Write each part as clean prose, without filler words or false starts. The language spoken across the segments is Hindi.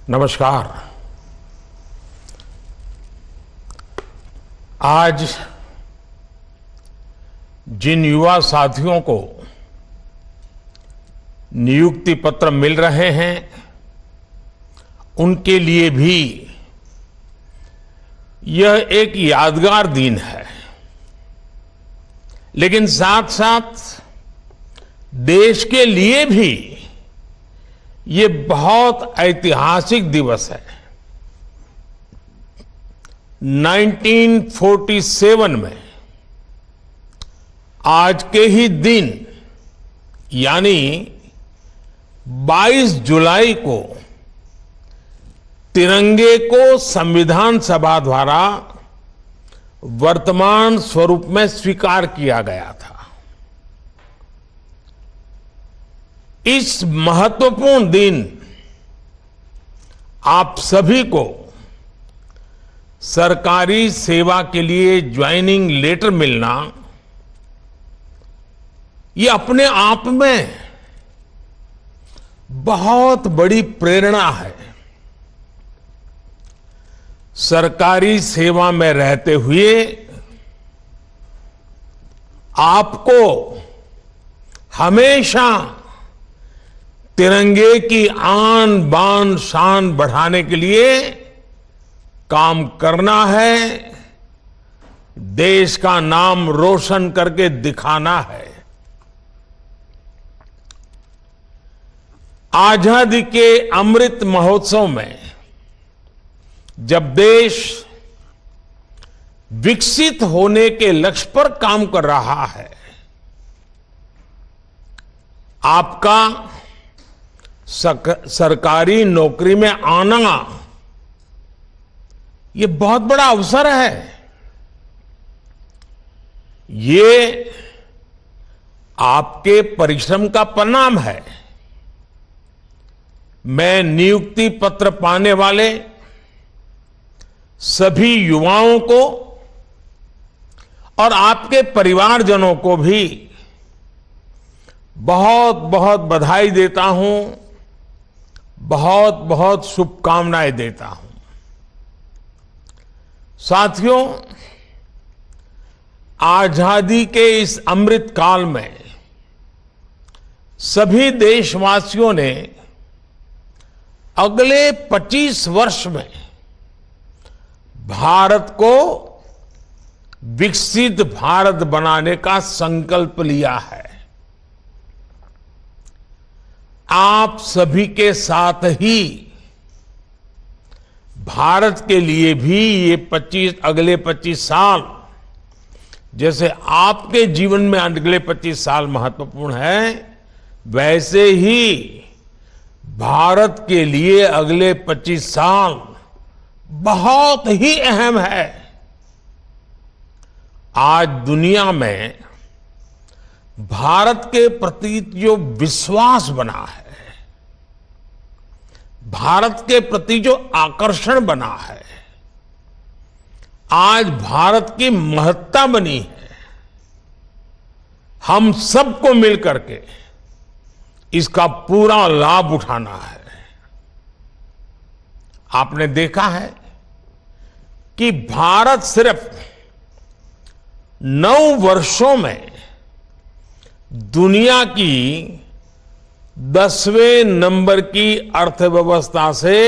नमस्कार। आज जिन युवा साथियों को नियुक्ति पत्र मिल रहे हैं उनके लिए भी यह एक यादगार दिन है, लेकिन साथ साथ देश के लिए भी ये बहुत ऐतिहासिक दिवस है। 1947 में आज के ही दिन यानी 22 जुलाई को तिरंगे को संविधान सभा द्वारा वर्तमान स्वरूप में स्वीकार किया गया था। इस महत्वपूर्ण दिन आप सभी को सरकारी सेवा के लिए ज्वाइनिंग लेटर मिलना ये अपने आप में बहुत बड़ी प्रेरणा है। सरकारी सेवा में रहते हुए आपको हमेशा तिरंगे की आन बान शान बढ़ाने के लिए काम करना है, देश का नाम रोशन करके दिखाना है। आजादी के अमृत महोत्सव में जब देश विकसित होने के लक्ष्य पर काम कर रहा है, आपका सरकारी नौकरी में आना ये बहुत बड़ा अवसर है। ये आपके परिश्रम का परिणाम है। मैं नियुक्ति पत्र पाने वाले सभी युवाओं को और आपके परिवारजनों को भी बहुत बहुत बधाई देता हूं, बहुत बहुत शुभकामनाएं देता हूं। साथियों, आजादी के इस अमृत काल में सभी देशवासियों ने अगले 25 वर्ष में भारत को विकसित भारत बनाने का संकल्प लिया है। आप सभी के साथ ही भारत के लिए भी ये अगले 25 साल, जैसे आपके जीवन में अगले 25 साल महत्वपूर्ण है, वैसे ही भारत के लिए अगले 25 साल बहुत ही अहम है। आज दुनिया में भारत के प्रति जो विश्वास बना है, भारत के प्रति जो आकर्षण बना है, आज भारत की महत्ता बनी है, हम सबको मिलकर के इसका पूरा लाभ उठाना है। आपने देखा है कि भारत सिर्फ 9 वर्षों में दुनिया की 10वें नंबर की अर्थव्यवस्था से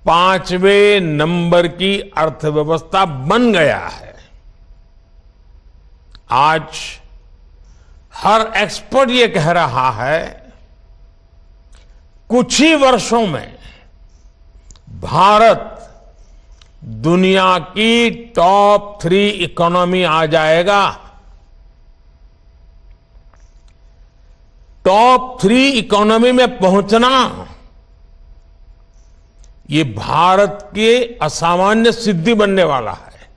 5वें नंबर की अर्थव्यवस्था बन गया है। आज हर एक्सपर्ट ये कह रहा है, कुछ ही वर्षों में भारत दुनिया की टॉप 3 इकोनॉमी आ जाएगा। टॉप 3 इकोनॉमी में पहुंचना ये भारत के असामान्य सिद्धि बनने वाला है।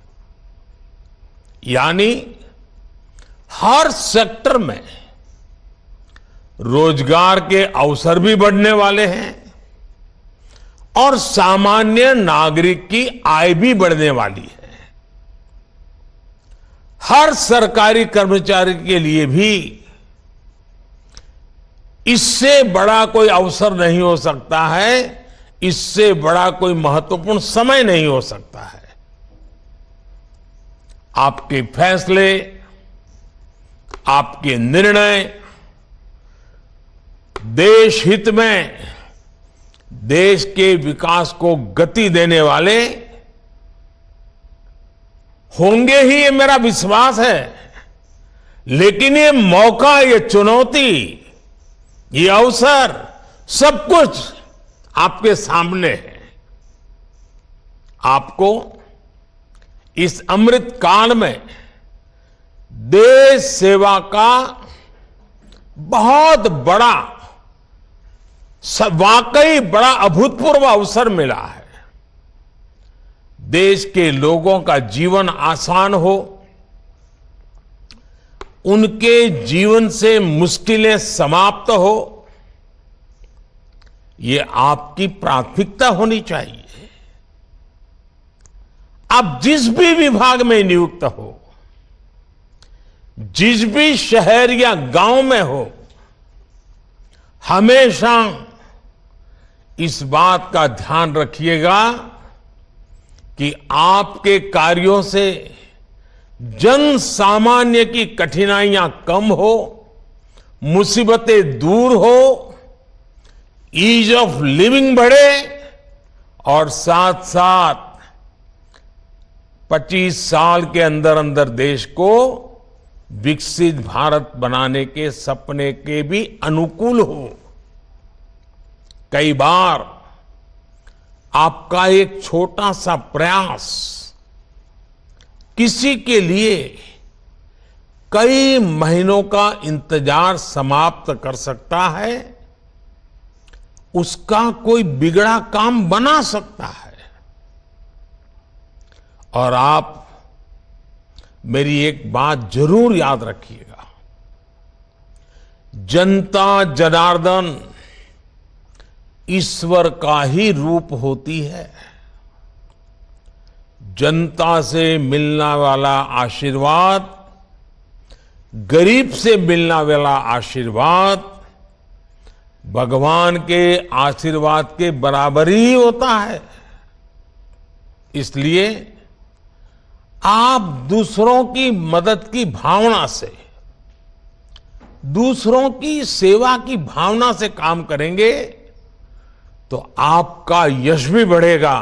यानी हर सेक्टर में रोजगार के अवसर भी बढ़ने वाले हैं और सामान्य नागरिक की आय भी बढ़ने वाली है। हर सरकारी कर्मचारी के लिए भी इससे बड़ा कोई अवसर नहीं हो सकता है। इससे बड़ा कोई महत्वपूर्ण समय नहीं हो सकता है। आपके फैसले, आपके निर्णय देश हित में, देश के विकास को गति देने वाले होंगे ही, ये मेरा विश्वास है। लेकिन ये मौका, ये चुनौती, ये अवसर, सब कुछ आपके सामने है। आपको इस अमृत काल में देश सेवा का बहुत बड़ा, वाकई बड़ा अभूतपूर्व अवसर मिला है। देश के लोगों का जीवन आसान हो, उनके जीवन से मुश्किलें समाप्त हो, ये आपकी प्राथमिकता होनी चाहिए। आप जिस भी विभाग में नियुक्त हो, जिस भी शहर या गांव में हो, हमेशा इस बात का ध्यान रखिएगा कि आपके कार्यों से जन सामान्य की कठिनाइयां कम हो, मुसीबतें दूर हो, ईज ऑफ लिविंग बढ़े और साथ साथ 25 साल के अंदर अंदर देश को विकसित भारत बनाने के सपने के भी अनुकूल हो। कई बार आपका एक छोटा सा प्रयास किसी के लिए कई महीनों का इंतजार समाप्त कर सकता है, उसका कोई बिगड़ा काम बना सकता है। और आप मेरी एक बात जरूर याद रखिएगा, जनता जनार्दन ईश्वर का ही रूप होती है। जनता से मिलने वाला आशीर्वाद, गरीब से मिलने वाला आशीर्वाद भगवान के आशीर्वाद के बराबर ही होता है। इसलिए आप दूसरों की मदद की भावना से, दूसरों की सेवा की भावना से काम करेंगे तो आपका यश भी बढ़ेगा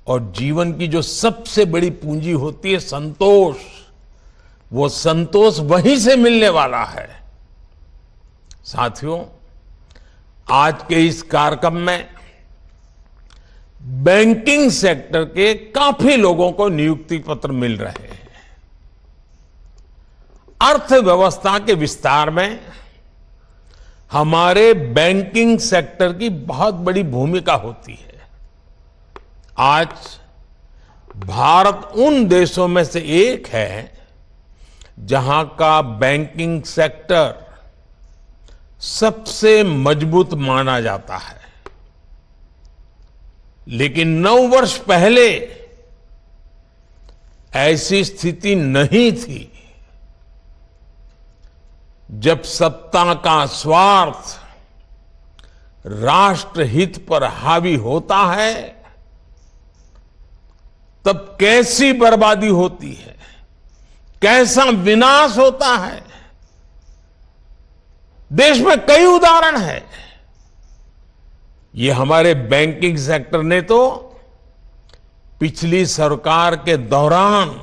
और जीवन की जो सबसे बड़ी पूंजी होती है संतोष, वो संतोष वहीं से मिलने वाला है। साथियों, आज के इस कार्यक्रम में बैंकिंग सेक्टर के काफी लोगों को नियुक्ति पत्र मिल रहे हैं। अर्थव्यवस्था के विस्तार में हमारे बैंकिंग सेक्टर की बहुत बड़ी भूमिका होती है। आज भारत उन देशों में से एक है जहां का बैंकिंग सेक्टर सबसे मजबूत माना जाता है। लेकिन 9 वर्ष पहले ऐसी स्थिति नहीं थी। जब सत्ता का स्वार्थ राष्ट्रहित पर हावी होता है, तब कैसी बर्बादी होती है, कैसा विनाश होता है। देश में कई उदाहरण हैं। ये हमारे बैंकिंग सेक्टर ने तो पिछली सरकार के दौरान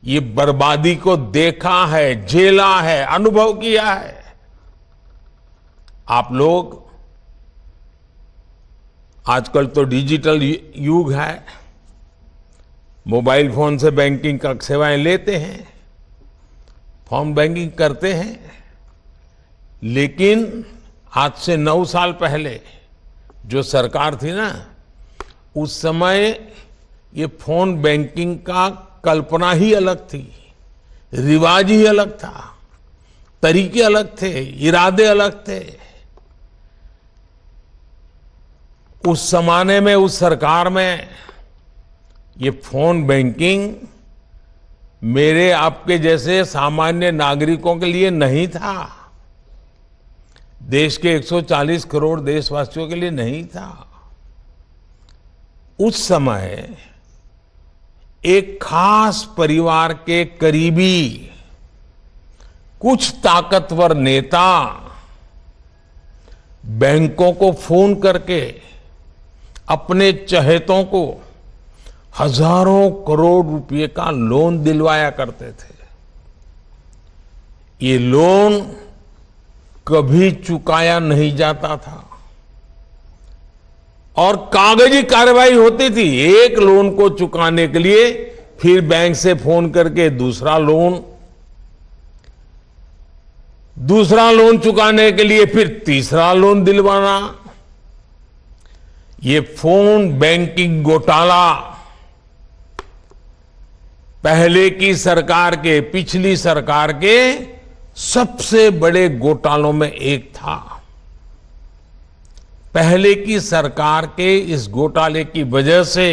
ये बर्बादी को देखा है, झेला है, अनुभव किया है। आप लोग आजकल तो डिजिटल युग है, मोबाइल फोन से बैंकिंग का सेवाएं लेते हैं, फोन बैंकिंग करते हैं। लेकिन आज से 9 साल पहले जो सरकार थी ना, उस समय ये फोन बैंकिंग का कल्पना ही अलग थी, रिवाज ही अलग था, तरीके अलग थे, इरादे अलग थे। उस जमाने में, उस सरकार में ये फोन बैंकिंग मेरे आपके जैसे सामान्य नागरिकों के लिए नहीं था। देश के 140 करोड़ देशवासियों के लिए नहीं था। उस समय एक खास परिवार के करीबी कुछ ताकतवर नेता बैंकों को फोन करके अपने चहेतों को हजारों करोड़ रुपए का लोन दिलवाया करते थे। ये लोन कभी चुकाया नहीं जाता था और कागजी कार्रवाई होती थी। एक लोन को चुकाने के लिए फिर बैंक से फोन करके दूसरा लोन चुकाने के लिए फिर तीसरा लोन दिलवाना। ये फोन बैंकिंग घोटाला पहले की सरकार के, पिछली सरकार के सबसे बड़े घोटालों में एक था। पहले की सरकार के इस घोटाले की वजह से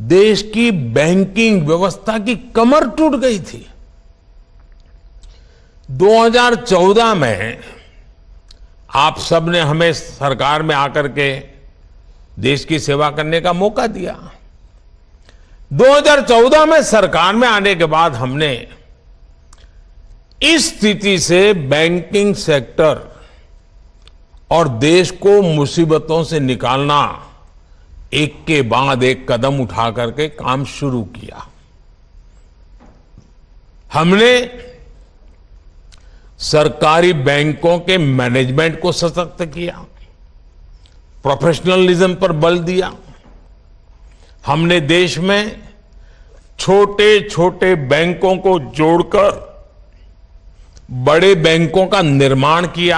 देश की बैंकिंग व्यवस्था की कमर टूट गई थी। 2014 में आप सबने हमें सरकार में आकर के देश की सेवा करने का मौका दिया। 2014 में सरकार में आने के बाद हमने इस स्थिति से बैंकिंग सेक्टर और देश को मुसीबतों से निकालना एक के बाद एक कदम उठा करके काम शुरू किया। हमने सरकारी बैंकों के मैनेजमेंट को सशक्त किया, प्रोफेशनलिज्म पर बल दिया। हमने देश में छोटे छोटे बैंकों को जोड़कर बड़े बैंकों का निर्माण किया।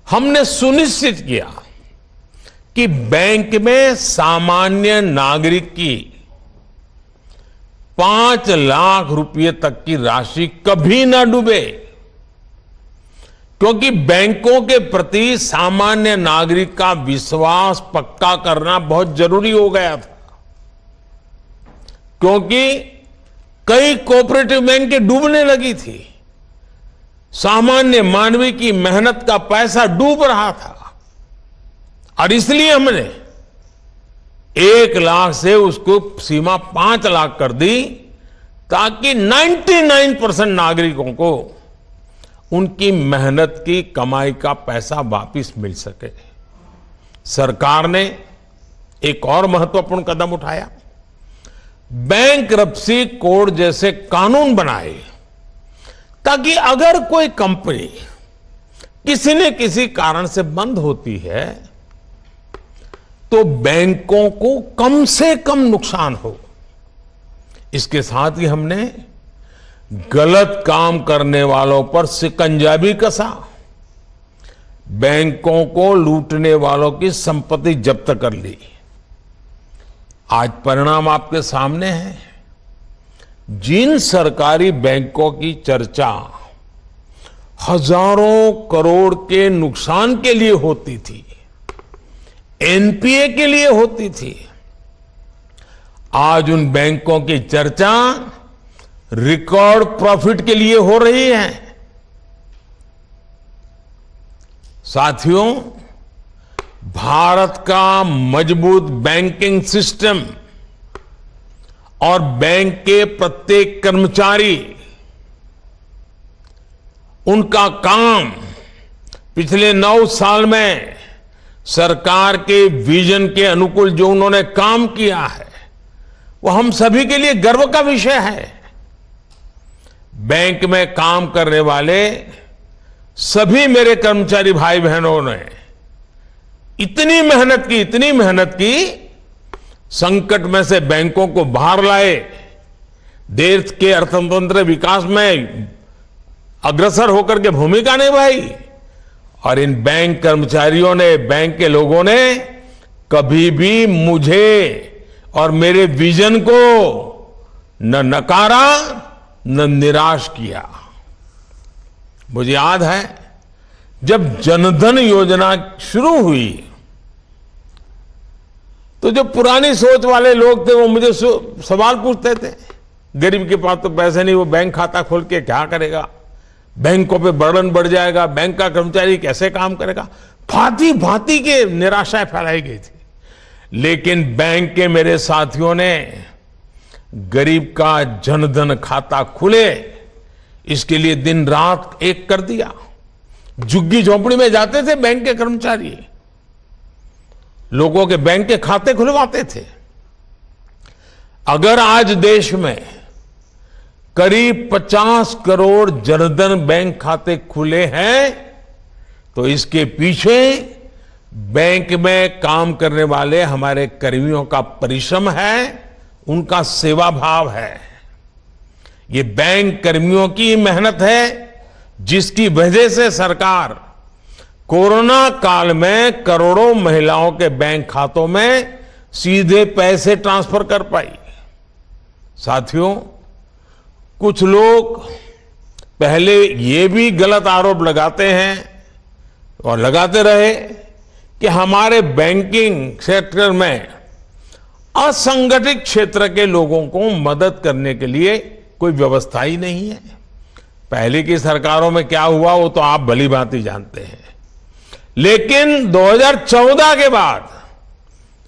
हमने सुनिश्चित किया कि बैंक में सामान्य नागरिक की 5 लाख रुपए तक की राशि कभी ना डूबे, क्योंकि बैंकों के प्रति सामान्य नागरिक का विश्वास पक्का करना बहुत जरूरी हो गया था। क्योंकि कई कोऑपरेटिव बैंक डूबने लगी थी, सामान्य मानवी की मेहनत का पैसा डूब रहा था और इसलिए हमने 1 लाख से उसको सीमा 5 लाख कर दी ताकि 99% नागरिकों को उनकी मेहनत की कमाई का पैसा वापस मिल सके। सरकार ने एक और महत्वपूर्ण कदम उठाया, बैंक्रप्सी कोड जैसे कानून बनाए ताकि अगर कोई कंपनी किसी न किसी कारण से बंद होती है तो बैंकों को कम से कम नुकसान हो। इसके साथ ही हमने गलत काम करने वालों पर शिकंजा भी कसा, बैंकों को लूटने वालों की संपत्ति जब्त कर ली। आज परिणाम आपके सामने है। जिन सरकारी बैंकों की चर्चा हजारों करोड़ के नुकसान के लिए होती थी, एनपीए के लिए होती थी, आज उन बैंकों की चर्चा रिकॉर्ड प्रॉफिट के लिए हो रही है। साथियों, भारत का मजबूत बैंकिंग सिस्टम और बैंक के प्रत्येक कर्मचारी, उनका काम पिछले 9 साल में सरकार के विजन के अनुकूल जो उन्होंने काम किया है वो हम सभी के लिए गर्व का विषय है। बैंक में काम करने वाले सभी मेरे कर्मचारी भाई बहनों ने इतनी मेहनत की, संकट में से बैंकों को बाहर लाए, देश के अर्थतंत्र विकास में अग्रसर होकर के भूमिका निभाई और इन बैंक कर्मचारियों ने, बैंक के लोगों ने कभी भी मुझे और मेरे विजन को न नकारा न निराश किया। मुझे याद है जब जनधन योजना शुरू हुई तो जो पुरानी सोच वाले लोग थे वो मुझे सवाल पूछते थे, गरीब के पास तो पैसे नहीं, वो बैंक खाता खोल के क्या करेगा। बैंकों पे बर्डन बढ़ जाएगा, बैंक का कर्मचारी कैसे काम करेगा, भांति भांति के निराशाएं फैलाई गई थी। लेकिन बैंक के मेरे साथियों ने गरीब का जनधन खाता खुले, इसके लिए दिन रात एक कर दिया। झुग्गी झोंपड़ी में जाते थे बैंक के कर्मचारी, लोगों के बैंक के खाते खुलवाते थे। अगर आज देश में करीब 50 करोड़ जनधन बैंक खाते खुले हैं तो इसके पीछे बैंक में काम करने वाले हमारे कर्मियों का परिश्रम है, उनका सेवा भाव है। ये बैंक कर्मियों की मेहनत है जिसकी वजह से सरकार कोरोना काल में करोड़ों महिलाओं के बैंक खातों में सीधे पैसे ट्रांसफर कर पाई। साथियों, कुछ लोग पहले ये भी गलत आरोप लगाते हैं और लगाते रहे कि हमारे बैंकिंग सेक्टर में असंगठित क्षेत्र के लोगों को मदद करने के लिए कोई व्यवस्था ही नहीं है। पहले की सरकारों में क्या हुआ वो तो आप भली भांति जानते हैं। लेकिन 2014 के बाद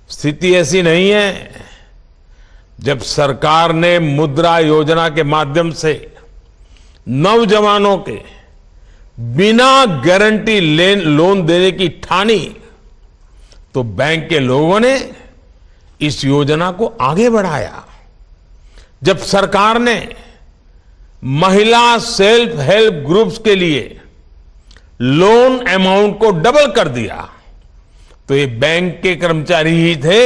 स्थिति ऐसी नहीं है। जब सरकार ने मुद्रा योजना के माध्यम से नौजवानों के बिना गारंटी लोन देने की ठानी तो बैंक के लोगों ने इस योजना को आगे बढ़ाया। जब सरकार ने महिला सेल्फ हेल्प ग्रुप्स के लिए लोन अमाउंट को डबल कर दिया तो ये बैंक के कर्मचारी ही थे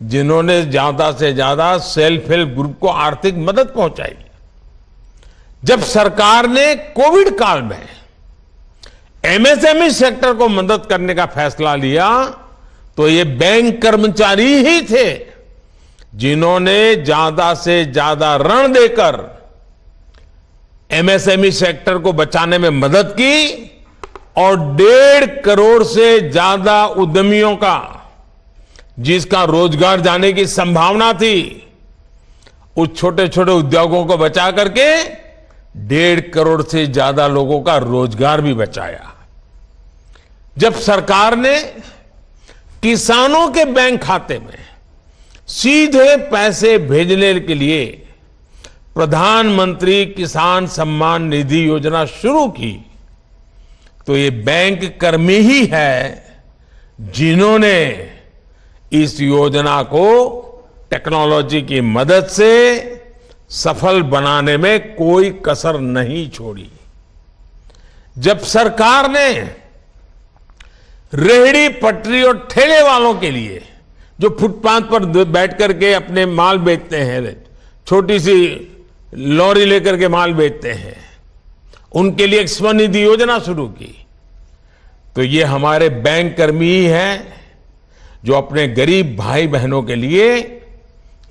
जिन्होंने ज्यादा से ज्यादा सेल्फ हेल्प ग्रुप को आर्थिक मदद पहुंचाई। जब सरकार ने कोविड काल में एमएसएमई सेक्टर को मदद करने का फैसला लिया तो ये बैंक कर्मचारी ही थे जिन्होंने ज्यादा से ज्यादा ऋण देकर एमएसएमई सेक्टर को बचाने में मदद की और 1.5 करोड़ से ज्यादा उद्यमियों का जिसका रोजगार जाने की संभावना थी उस छोटे छोटे उद्योगों को बचा करके 1.5 करोड़ से ज्यादा लोगों का रोजगार भी बचाया। जब सरकार ने किसानों के बैंक खाते में सीधे पैसे भेजने के लिए प्रधानमंत्री किसान सम्मान निधि योजना शुरू की तो ये बैंक कर्मी ही है जिन्होंने इस योजना को टेक्नोलॉजी की मदद से सफल बनाने में कोई कसर नहीं छोड़ी। जब सरकार ने रेहड़ी पटरी और ठेले वालों के लिए जो फुटपाथ पर बैठ करके अपने माल बेचते हैं, छोटी सी लॉरी लेकर के माल बेचते हैं, उनके लिए एक स्वनिधि योजना शुरू की तो ये हमारे बैंक कर्मी ही हैं जो अपने गरीब भाई बहनों के लिए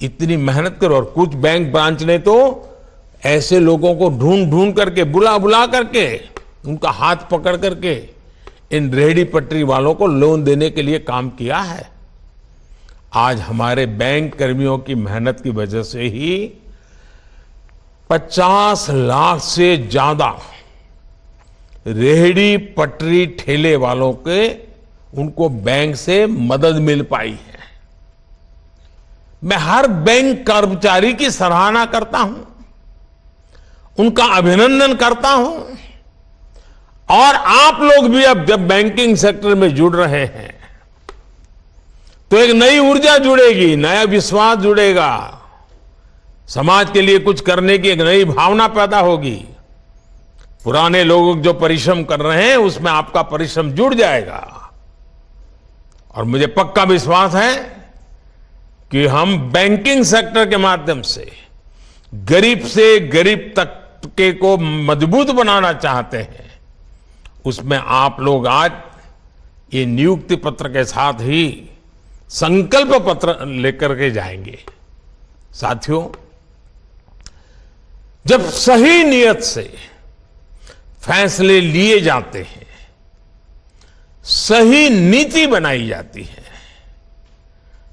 इतनी मेहनत कर। और कुछ बैंक ब्रांच ने तो ऐसे लोगों को ढूंढ ढूंढ करके बुला बुला करके उनका हाथ पकड़ करके इन रेहड़ी पटरी वालों को लोन देने के लिए काम किया है। आज हमारे बैंक कर्मियों की मेहनत की वजह से ही 50 लाख से ज्यादा रेहड़ी पटरी ठेले वालों के उनको बैंक से मदद मिल पाई है। मैं हर बैंक कर्मचारी की सराहना करता हूं, उनका अभिनंदन करता हूं। और आप लोग भी अब जब बैंकिंग सेक्टर में जुड़ रहे हैं तो एक नई ऊर्जा जुड़ेगी, नया विश्वास जुड़ेगा, समाज के लिए कुछ करने की एक नई भावना पैदा होगी। पुराने लोग जो परिश्रम कर रहे हैं उसमें आपका परिश्रम जुड़ जाएगा। और मुझे पक्का विश्वास है कि हम बैंकिंग सेक्टर के माध्यम से गरीब तबके को मजबूत बनाना चाहते हैं। उसमें आप लोग आज ये नियुक्ति पत्र के साथ ही संकल्प पत्र लेकर के जाएंगे। साथियों, जब सही नियत से फैसले लिए जाते हैं, सही नीति बनाई जाती है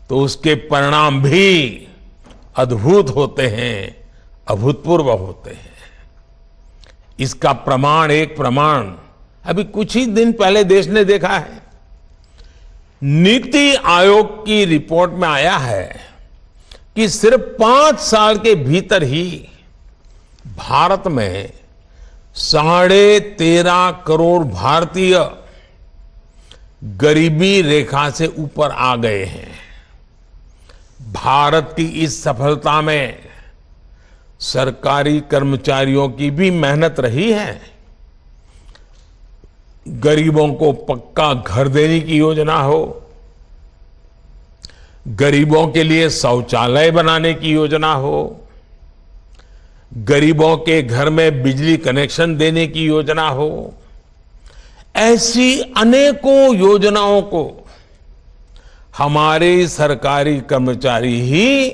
तो उसके परिणाम भी अद्भुत होते हैं, अभूतपूर्व होते हैं। इसका एक प्रमाण अभी कुछ ही दिन पहले देश ने देखा है। नीति आयोग की रिपोर्ट में आया है कि सिर्फ 5 साल के भीतर ही भारत में 13.5 करोड़ भारतीय गरीबी रेखा से ऊपर आ गए हैं। भारत की इस सफलता में सरकारी कर्मचारियों की भी मेहनत रही है। गरीबों को पक्का घर देने की योजना हो, गरीबों के लिए शौचालय बनाने की योजना हो, गरीबों के घर में बिजली कनेक्शन देने की योजना हो, ऐसी अनेकों योजनाओं को हमारे सरकारी कर्मचारी ही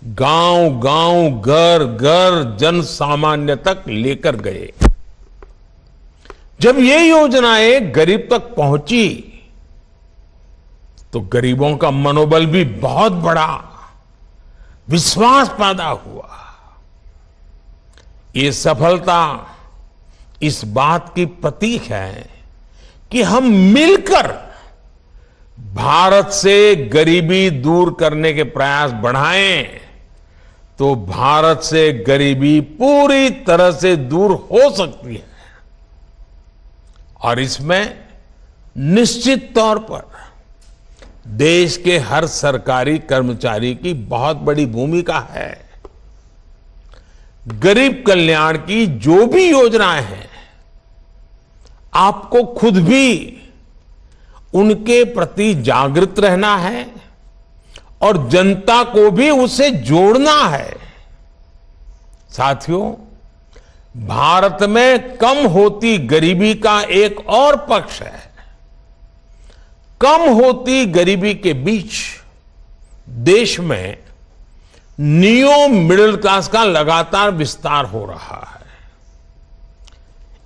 गांव-गांव, घर-घर, जन सामान्य तक लेकर गए। जब ये योजनाएं गरीब तक पहुंची तो गरीबों का मनोबल भी बहुत बढ़ा, विश्वास पैदा हुआ। ये सफलता इस बात की प्रतीक है कि हम मिलकर भारत से गरीबी दूर करने के प्रयास बढ़ाएं तो भारत से गरीबी पूरी तरह से दूर हो सकती है। और इसमें निश्चित तौर पर देश के हर सरकारी कर्मचारी की बहुत बड़ी भूमिका है। गरीब कल्याण की जो भी योजनाएं हैं, आपको खुद भी उनके प्रति जागृत रहना है और जनता को भी उससे जोड़ना है। साथियों, भारत में कम होती गरीबी का एक और पक्ष है। कम होती गरीबी के बीच देश में नियो मिडिल क्लास का लगातार विस्तार हो रहा है।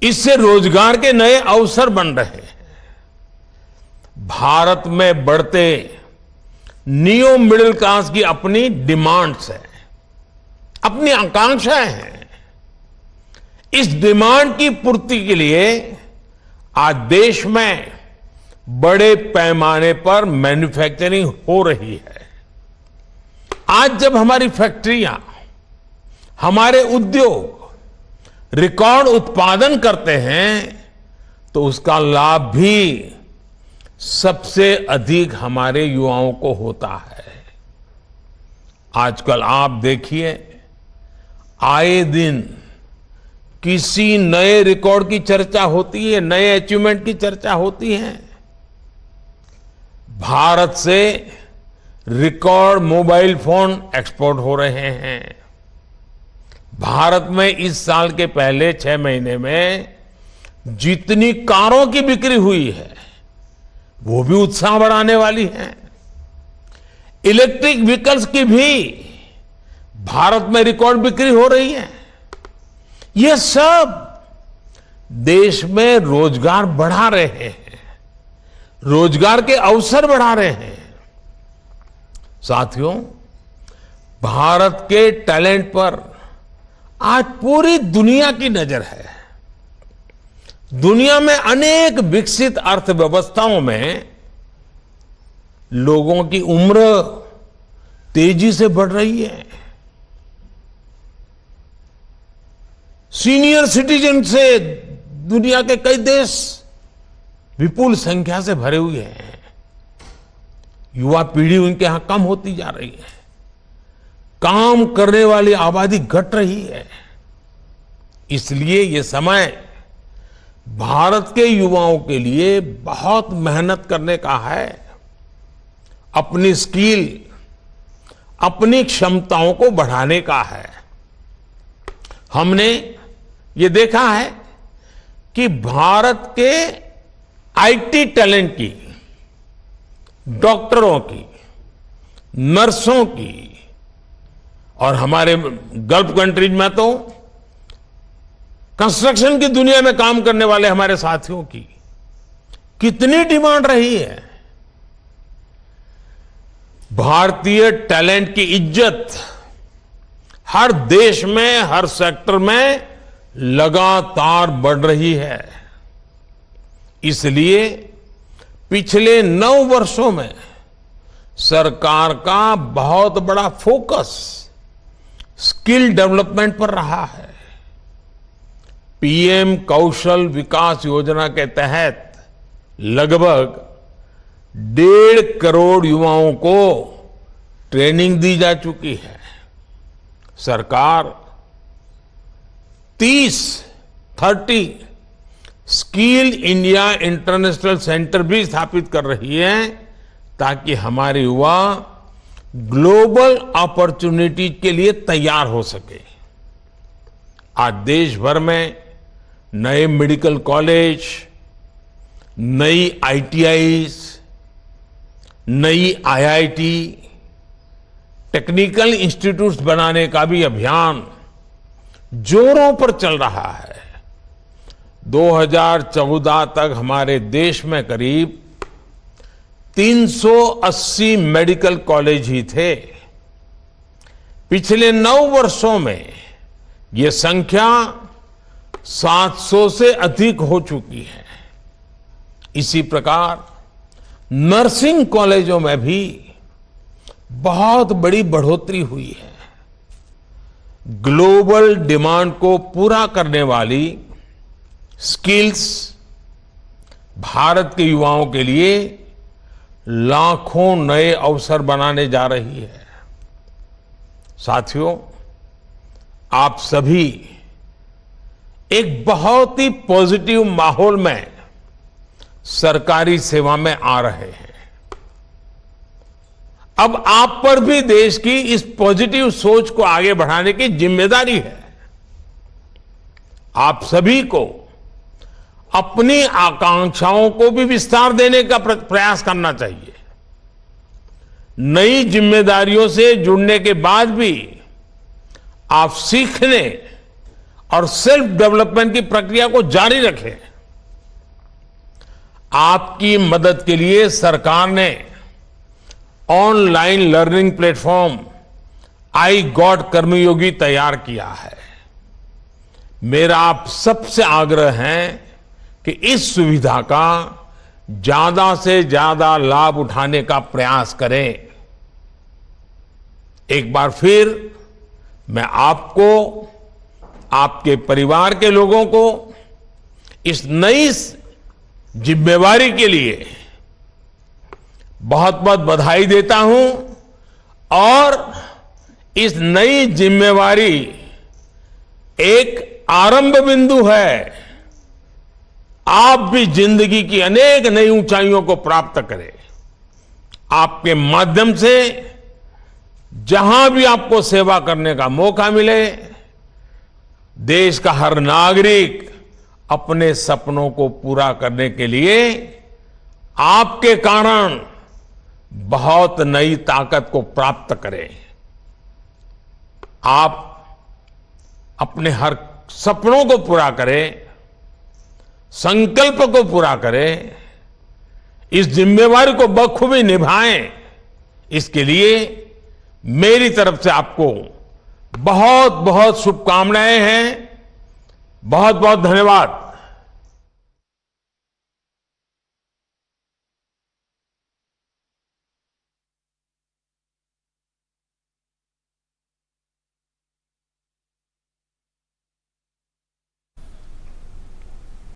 इससे रोजगार के नए अवसर बन रहे हैं। भारत में बढ़ते नियो मिडिल क्लास की अपनी डिमांड्स है, अपनी आकांक्षाएं हैं। इस डिमांड की पूर्ति के लिए आज देश में बड़े पैमाने पर मैन्युफैक्चरिंग हो रही है। आज जब हमारी फैक्ट्रियां, हमारे उद्योग रिकॉर्ड उत्पादन करते हैं तो उसका लाभ भी सबसे अधिक हमारे युवाओं को होता है। आजकल आप देखिए, आए दिन किसी नए रिकॉर्ड की चर्चा होती है, नए अचीवमेंट की चर्चा होती है। भारत से रिकॉर्ड मोबाइल फोन एक्सपोर्ट हो रहे हैं। भारत में इस साल के पहले 6 महीने में जितनी कारों की बिक्री हुई है वो भी उत्साह बढ़ाने वाली है। इलेक्ट्रिक व्हीकल्स की भी भारत में रिकॉर्ड बिक्री हो रही है। ये सब देश में रोजगार बढ़ा रहे हैं, रोजगार के अवसर बढ़ा रहे हैं। साथियों, भारत के टैलेंट पर आज पूरी दुनिया की नजर है। दुनिया में अनेक विकसित अर्थव्यवस्थाओं में लोगों की उम्र तेजी से बढ़ रही है। सीनियर सिटीजन से दुनिया के कई देश विपुल संख्या से भरे हुए हैं। युवा पीढ़ी उनके यहां कम होती जा रही है। काम करने वाली आबादी घट रही है। इसलिए ये समय भारत के युवाओं के लिए बहुत मेहनत करने का है। अपनी स्किल, अपनी क्षमताओं को बढ़ाने का है। हमने ये देखा है कि भारत के आईटी टैलेंट की, डॉक्टरों की, नर्सों की और हमारे गल्फ कंट्रीज में तो कंस्ट्रक्शन की दुनिया में काम करने वाले हमारे साथियों की कितनी डिमांड रही है। भारतीय टैलेंट की इज्जत हर देश में, हर सेक्टर में लगातार बढ़ रही है। इसलिए पिछले 9 वर्षों में सरकार का बहुत बड़ा फोकस स्किल डेवलपमेंट पर रहा है। पीएम कौशल विकास योजना के तहत लगभग 1.5 करोड़ युवाओं को ट्रेनिंग दी जा चुकी है। सरकार 30 स्किल इंडिया इंटरनेशनल सेंटर भी स्थापित कर रही है, ताकि हमारे युवा ग्लोबल अपॉर्चुनिटी के लिए तैयार हो सके। आज देश भर में नए मेडिकल कॉलेज, नई आईटीआईज, नई आईआईटी, टेक्निकल इंस्टीट्यूट्स बनाने का भी अभियान जोरों पर चल रहा है। 2014 तक हमारे देश में करीब 380 मेडिकल कॉलेज ही थे। पिछले 9 वर्षों में ये संख्या 700 से अधिक हो चुकी है। इसी प्रकार नर्सिंग कॉलेजों में भी बहुत बड़ी बढ़ोतरी हुई है। ग्लोबल डिमांड को पूरा करने वाली स्किल्स भारत के युवाओं के लिए लाखों नए अवसर बनाने जा रही है। साथियों, आप सभी एक बहुत ही पॉजिटिव माहौल में सरकारी सेवा में आ रहे हैं। अब आप पर भी देश की इस पॉजिटिव सोच को आगे बढ़ाने की जिम्मेदारी है। आप सभी को अपनी आकांक्षाओं को भी विस्तार देने का प्रयास करना चाहिए। नई जिम्मेदारियों से जुड़ने के बाद भी आप सीखने और सेल्फ डेवलपमेंट की प्रक्रिया को जारी रखें। आपकी मदद के लिए सरकार ने online learning platform iGOT Karmayogi तैयार किया है। मेरा आप सबसे आग्रह है कि इस सुविधा का ज्यादा से ज्यादा लाभ उठाने का प्रयास करें। एक बार फिर मैं आपको, आपके परिवार के लोगों को इस नई जिम्मेवारी के लिए बहुत बहुत बधाई देता हूं और इस नई जिम्मेवारी एक आरंभ बिंदु है। आप भी जिंदगी की अनेक नई ऊंचाइयों को प्राप्त करें। आपके माध्यम से जहां भी आपको सेवा करने का मौका मिले, देश का हर नागरिक अपने सपनों को पूरा करने के लिए आपके कारण बहुत नई ताकत को प्राप्त करें। आप अपने हर सपनों को पूरा करें, संकल्प को पूरा करें, इस जिम्मेवारी को बखूबी निभाएं। इसके लिए मेरी तरफ से आपको बहुत बहुत शुभकामनाएं हैं। बहुत बहुत धन्यवाद।